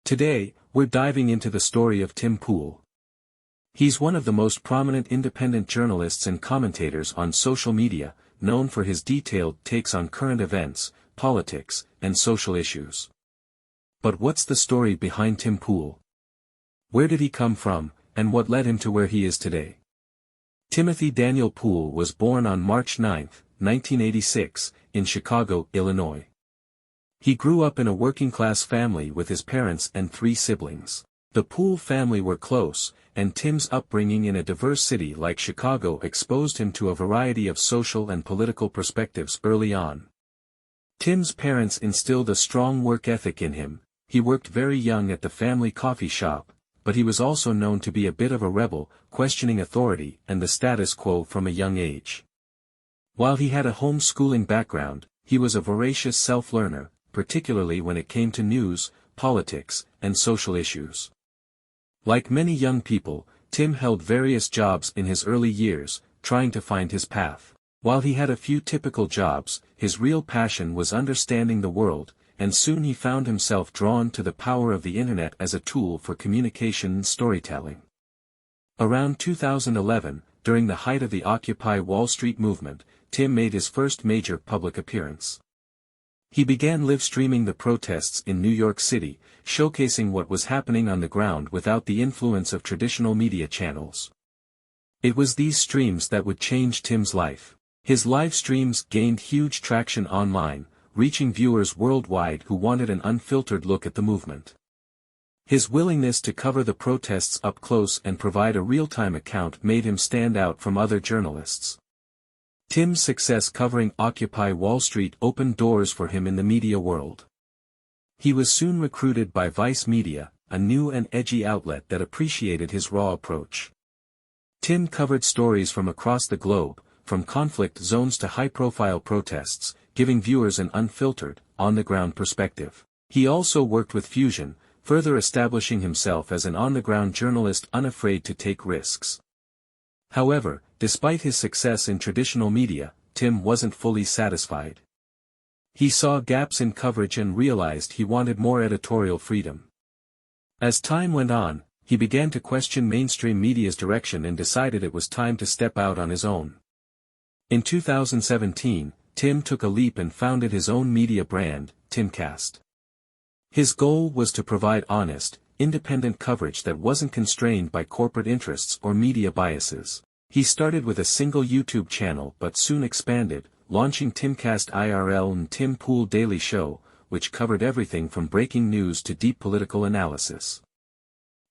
Today, we're diving into the story of Tim Pool. He's one of the most prominent independent journalists and commentators on social media, known for his detailed takes on current events, politics, and social issues. But what's the story behind Tim Pool? Where did he come from, and what led him to where he is today? Timothy Daniel Pool was born on March 9, 1986, in Chicago, Illinois. He grew up in a working-class family with his parents and 3 siblings. The Pool family were close, and Tim's upbringing in a diverse city like Chicago exposed him to a variety of social and political perspectives early on. Tim's parents instilled a strong work ethic in him. He worked very young at the family coffee shop, but he was also known to be a bit of a rebel, questioning authority and the status quo from a young age. While he had a home-schooling background, he was a voracious self-learner, particularly when it came to news, politics, and social issues. Like many young people, Tim held various jobs in his early years, trying to find his path. While he had a few typical jobs, his real passion was understanding the world, and soon he found himself drawn to the power of the internet as a tool for communication and storytelling. Around 2011, during the height of the Occupy Wall Street movement, Tim made his first major public appearance. He began live-streaming the protests in New York City, showcasing what was happening on the ground without the influence of traditional media channels. It was these streams that would change Tim's life. His live streams gained huge traction online, reaching viewers worldwide who wanted an unfiltered look at the movement. His willingness to cover the protests up close and provide a real-time account made him stand out from other journalists. Tim's success covering Occupy Wall Street opened doors for him in the media world. He was soon recruited by Vice Media, a new and edgy outlet that appreciated his raw approach. Tim covered stories from across the globe, from conflict zones to high-profile protests, giving viewers an unfiltered, on-the-ground perspective. He also worked with Fusion, further establishing himself as an on-the-ground journalist unafraid to take risks. However, despite his success in traditional media, Tim wasn't fully satisfied. He saw gaps in coverage and realized he wanted more editorial freedom. As time went on, he began to question mainstream media's direction and decided it was time to step out on his own. In 2017, Tim took a leap and founded his own media brand, Timcast. His goal was to provide honest, independent coverage that wasn't constrained by corporate interests or media biases. He started with a single YouTube channel but soon expanded, launching Timcast IRL and Tim Pool Daily Show, which covered everything from breaking news to deep political analysis.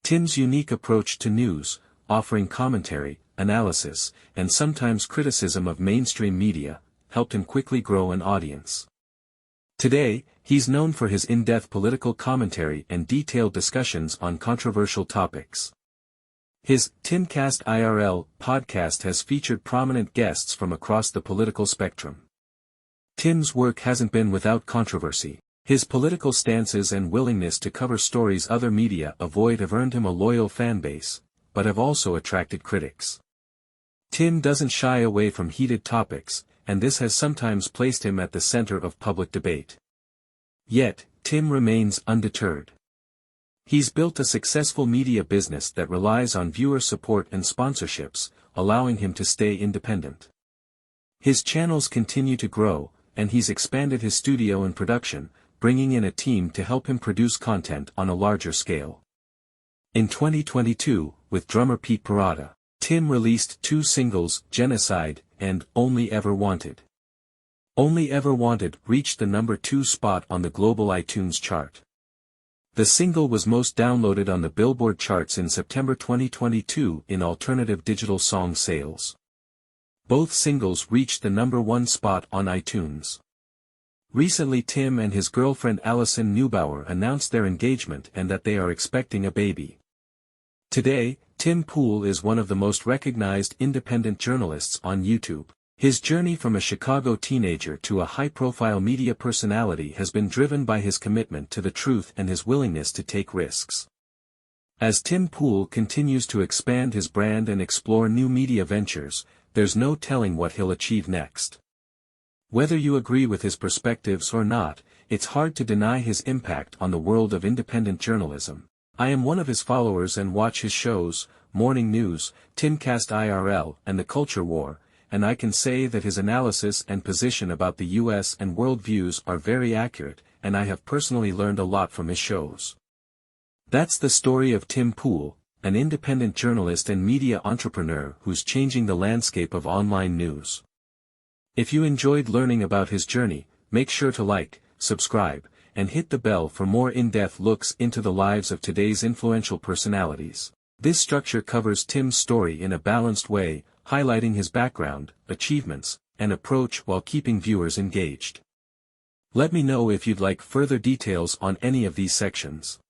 Tim's unique approach to news, offering commentary, analysis, and sometimes criticism of mainstream media, helped him quickly grow an audience. Today, he's known for his in-depth political commentary and detailed discussions on controversial topics. His Timcast IRL podcast has featured prominent guests from across the political spectrum. Tim's work hasn't been without controversy. His political stances and willingness to cover stories other media avoid have earned him a loyal fanbase, but have also attracted critics. Tim doesn't shy away from heated topics, and this has sometimes placed him at the center of public debate. Yet, Tim remains undeterred. He's built a successful media business that relies on viewer support and sponsorships, allowing him to stay independent. His channels continue to grow, and he's expanded his studio and production, bringing in a team to help him produce content on a larger scale. In 2022, with drummer Pete Parada, Tim released 2 singles, Genocide and Only Ever Wanted. Only Ever Wanted reached the number 2 spot on the global iTunes chart. The single was most downloaded on the Billboard charts in September 2022 in alternative digital song sales. Both singles reached the number 1 spot on iTunes. Recently Tim and his girlfriend Allison Neubauer announced their engagement and that they are expecting a baby. Today, Tim Pool is one of the most recognized independent journalists on YouTube. His journey from a Chicago teenager to a high-profile media personality has been driven by his commitment to the truth and his willingness to take risks. As Tim Pool continues to expand his brand and explore new media ventures, there's no telling what he'll achieve next. Whether you agree with his perspectives or not, it's hard to deny his impact on the world of independent journalism. I am one of his followers and watch his shows, Morning News, Timcast IRL, and The Culture War, and I can say that his analysis and position about the US and world views are very accurate, and I have personally learned a lot from his shows. That's the story of Tim Pool, an independent journalist and media entrepreneur who's changing the landscape of online news. If you enjoyed learning about his journey, make sure to like, subscribe, and hit the bell for more in-depth looks into the lives of today's influential personalities. This structure covers Tim's story in a balanced way, highlighting his background, achievements, and approach while keeping viewers engaged. Let me know if you'd like further details on any of these sections.